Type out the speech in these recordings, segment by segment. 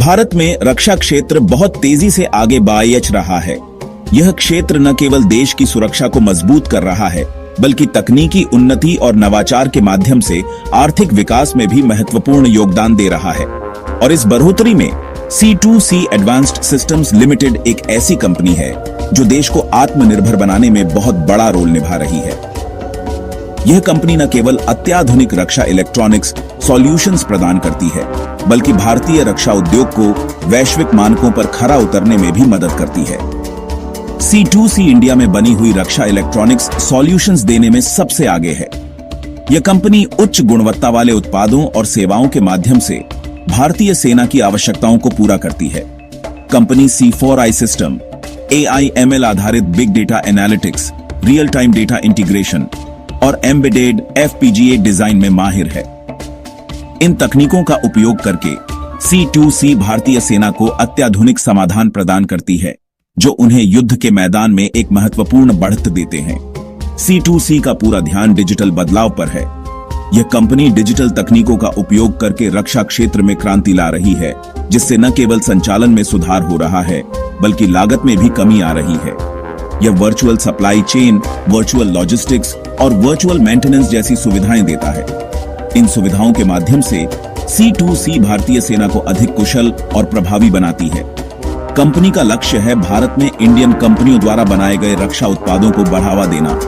भारत में रक्षा क्षेत्र बहुत तेजी से आगे बढ़ रहा है। यह क्षेत्र न केवल देश की सुरक्षा को मजबूत कर रहा है, बल्कि तकनीकी उन्नति और नवाचार के माध्यम से आर्थिक विकास में भी महत्वपूर्ण योगदान दे रहा है। और इस बढ़ोतरी में C2C एडवांस्ड सिस्टम्स लिमिटेड एक ऐसी कंपनी है जो देश को आत्मनिर्भर बनाने में बहुत बड़ा रोल निभा रही है। यह कंपनी न केवल अत्याधुनिक रक्षा इलेक्ट्रॉनिक्स सॉल्यूशंस प्रदान करती है, बल्कि भारतीय रक्षा उद्योग को वैश्विक मानकों पर खरा उतरने में भी मदद करती है। C2C इंडिया में बनी हुई रक्षा इलेक्ट्रॉनिक्स सॉल्यूशंस देने में सबसे आगे है। यह कंपनी उच्च गुणवत्ता वाले उत्पादों और सेवाओं के माध्यम से भारतीय सेना की आवश्यकताओं को पूरा करती है। कंपनी C4I सिस्टम, AI/ML आधारित big data analytics, real time data integration और एम्बेडेड FPGA डिजाइन में माहिर है। इन तकनीकों का उपयोग करके C2C भारतीय सेना को अत्याधुनिक समाधान प्रदान करती है, जो उन्हें युद्ध के मैदान में एक महत्वपूर्ण बढ़त देते हैं। C2C का पूरा ध्यान डिजिटल बदलाव पर है। यह कंपनी डिजिटल तकनीकों का उपयोग करके रक्षा क्षेत्र में क्रांति ला रही है, जिससे न केवल संचालन में सुधार हो रहा है, बल्कि लागत में भी कमी आ रही है। यह virtual supply chain, virtual logistics और वर्चुअल मेंटेनेंस जैसी सुविधाएं देता है। इन सुविधाओं के माध्यम से C2C भारतीय सेना को अधिक कुशल और प्रभावी बनाती है। कंपनी का लक्ष्य है भारत में इंडियन कंपनियों द्वारा बनाए गए रक्षा उत्पादों को बढ़ावा देना।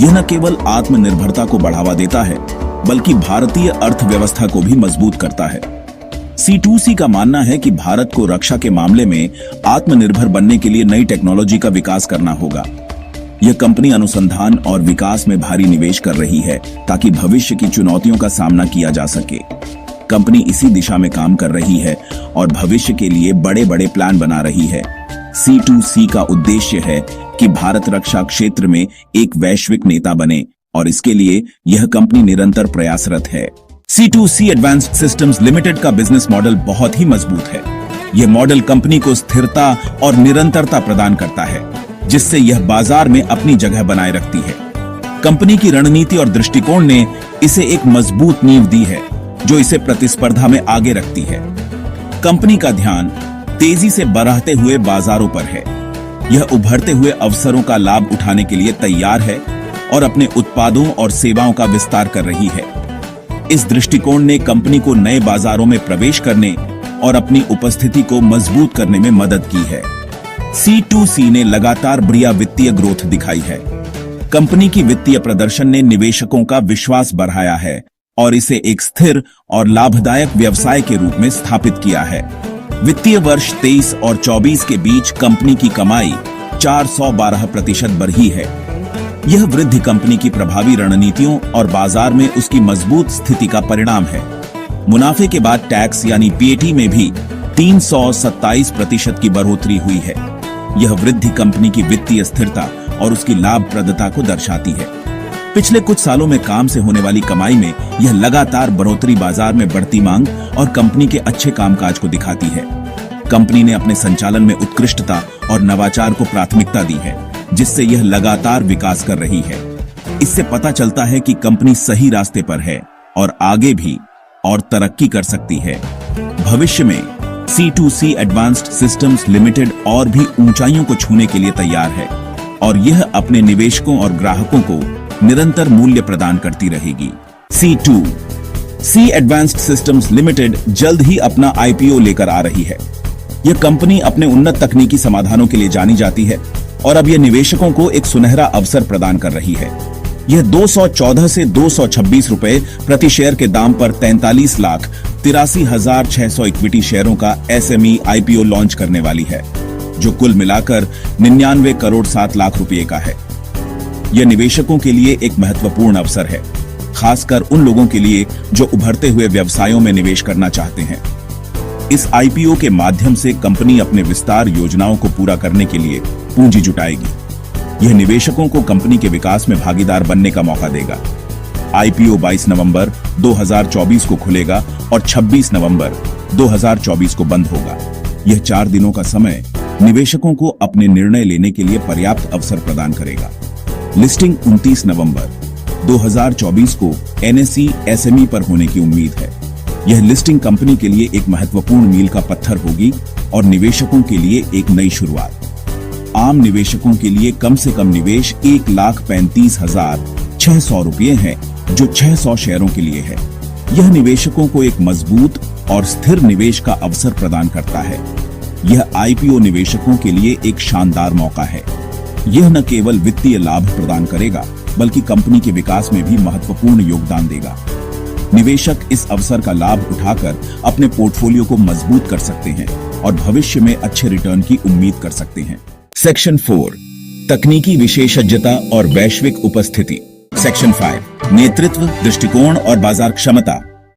यह न केवल आत्मनिर्भरता को बढ़ावा देता है, बल्कि भारतीय अर्थव्यवस्था को भी मजबूत करता है। C2C का मानना है कि भारत को रक्षा के मामले में आत्मनिर्भर बनने के लिए नई टेक्नोलॉजी का विकास करना होगा। यह कंपनी अनुसंधान और विकास में भारी निवेश कर रही है, ताकि भविष्य की चुनौतियों का सामना किया जा सके। कंपनी इसी दिशा में काम कर रही है और भविष्य के लिए बड़े बड़े प्लान बना रही है। C2C का उद्देश्य है कि भारत रक्षा क्षेत्र में एक वैश्विक नेता बने, और इसके लिए यह कंपनी निरंतर प्रयासरत है। C2C एडवांस्ड सिस्टम्स लिमिटेड का बिजनेस मॉडल बहुत ही मजबूत है। यह मॉडल कंपनी को स्थिरता और निरंतरता प्रदान करता है, जिससे यह बाजार में अपनी जगह बनाए रखती है। कंपनी की रणनीति और दृष्टिकोण ने इसे एक मजबूत नींव दी है, जो इसे प्रतिस्पर्धा में आगे रखती है। कंपनी का ध्यान तेजी से बढ़ते हुए बाजारों पर है। यह उभरते हुए अवसरों का लाभ उठाने के लिए तैयार है और अपने उत्पादों और सेवाओं का विस्तार कर रही है। इस दृष्टिकोण ने कंपनी को नए बाजारों में प्रवेश करने और अपनी उपस्थिति को मजबूत करने में मदद की है। C2C ने लगातार बढ़िया वित्तीय ग्रोथ दिखाई है। कंपनी की वित्तीय प्रदर्शन ने निवेशकों का विश्वास बढ़ाया है और इसे एक स्थिर और लाभदायक व्यवसाय के रूप में स्थापित किया है। वित्तीय वर्ष 23 और 24 के बीच कंपनी की कमाई 412% बढ़ी है। यह वृद्धि कंपनी की प्रभावी रणनीतियों और बाजार में उसकी मजबूत स्थिति का परिणाम है। मुनाफे के बाद टैक्स यानी PAT में भी 327% की बढ़ोतरी हुई है। यह वृद्धि कंपनी की वित्तीय स्थिरता और उसकी लाभप्रदता को दर्शाती है। पिछले कुछ सालों में काम से होने वाली कमाई में यह लगातार बढ़ोतरी बाजार में बढ़ती मांग और कंपनी के अच्छे कामकाज को दिखाती है। कंपनी ने अपने संचालन में उत्कृष्टता और नवाचार को प्राथमिकता दी है, जिससे यह लगातार विकास कर रही है। इससे पता चलता है कि कंपनी सही रास्ते पर है और आगे भी और तरक्की कर सकती है। भविष्य में C2C एडवांस्ड सिस्टम्स लिमिटेड और भी ऊंचाइयों को छूने के लिए तैयार है और यह अपने निवेशकों और ग्राहकों को निरंतर मूल्य प्रदान करती रहेगी। C2C एडवांस्ड सिस्टम्स लिमिटेड जल्द ही अपना IPO लेकर आ रही है। यह कंपनी अपने उन्नत तकनीकी समाधानों के लिए जानी जाती है और अब यह निवेशकों को एक सुनहरा अवसर प्रदान कर रही है। यह 214 से 226 रुपए प्रति शेयर के दाम पर 43,83,600 इक्विटी शेयरों का SME IPO लॉन्च करने वाली है, जो कुल मिलाकर 99 करोड़ 7 लाख रुपए का है। यह निवेशकों के लिए एक महत्वपूर्ण अवसर है, खासकर उन लोगों के लिए जो उभरते हुए व्यवसायों में निवेश करना चाहते हैं। इस IPO के माध्यम से कंपनी अपने विस्तार योजनाओं को पूरा करने के लिए पूंजी जुटाएगी। यह निवेशकों को कंपनी के विकास में भागीदार बनने का मौका देगा। IPO 22 नवंबर 2024 को खुलेगा और 26 नवंबर 2024 को बंद होगा। यह 4 दिनों का समय निवेशकों को अपने निर्णय लेने के लिए पर्याप्त अवसर प्रदान करेगा। लिस्टिंग 29 नवंबर 2024 को NSE SME पर होने की उम्मीद है। यह लिस्टिंग कंपनी के लिए एक महत्वपूर्ण मील का पत्थर होगी और निवेशकों के लिए एक नई शुरुआत। आम निवेशकों के लिए कम से कम निवेश 1,35,600 रुपये है, जो 600 शेयरों के लिए है। यह निवेशकों को एक मजबूत और स्थिर निवेश का अवसर प्रदान करता है। यह आईपीओ निवेशकों के लिए एक शानदार मौका है। यह न केवल वित्तीय लाभ प्रदान करेगा, बल्कि कंपनी के विकास में भी महत्वपूर्ण योगदान देगा। निवेशक इस अवसर का लाभ उठाकर अपने पोर्टफोलियो को मजबूत कर सकते हैं और भविष्य में अच्छे रिटर्न की उम्मीद कर सकते हैं। सेक्शन 4, तकनीकी विशेषज्ञता और वैश्विक उपस्थिति। सेक्शन 5, नेतृत्व, दृष्टिकोण और बाजार क्षमता।